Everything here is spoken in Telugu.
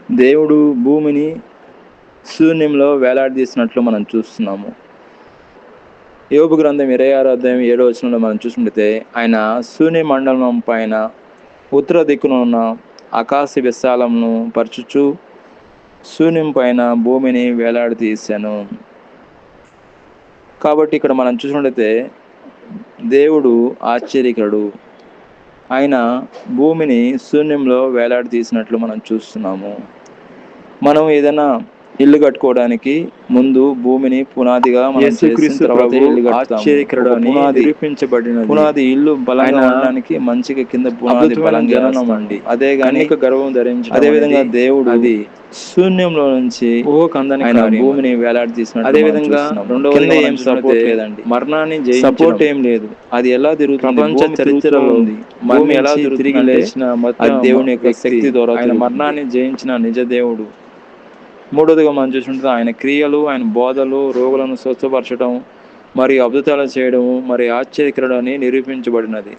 దేవుడు భూమిని శూన్యంలో వేలాడదీసినట్లు మనం చూస్తున్నాము. యోబు గ్రంథం 26వ అధ్యాయం 7వ వచనంలో మనం చూసినట్లయితే, ఆయన శూన్య మండలం పైన ఉత్తర దిక్కున ఉన్న ఆకాశ విశాలంను పరచుచు శూన్యం పైన భూమిని వేలాడదీశాను. కాబట్టి ఇక్కడ మనం చూసినట్లయితే దేవుడు ఆశ్చర్యకరుడు. ఆయన భూమిని శూన్యంలో వేలాడదీసినట్లు మనం చూస్తున్నాము. మనం ఏదైనా ఇల్లు కట్టుకోవడానికి ముందు భూమిని పునాదిగా పునాది ఇల్లు బలంగా ఉండడానికి మంచిగా కింద పునాది బలంగా అండి. అదే గాని గర్వం ధరించి అదే విధంగా దేవుడు అది శూన్యంలో నుంచి ఆయన భూమిని వేలాడదీసినట్టు అదే విధంగా రెండవది ఏం సపోర్ట్ లేదండి, మరణాన్ని సపోర్ట్ ఏం లేదు. అది ఎలా తిరుగుతుంది, ప్రపంచ చరిత్రలో ఉంది. భూమి ఎలా తిరిగి లేచిన దేవుని యొక్క శక్తి ద్వారా ఆయన మరణాన్ని జయించిన నిజ దేవుడు. మూడోదిగా మనం చూసుకుంటే ఆయన క్రియలు, ఆయన బోధలు, రోగులను స్వస్థపరచడం మరియు అద్భుతాలు చేయడం మరి ఆశ్చర్యకరుడు అని నిరూపించబడినది.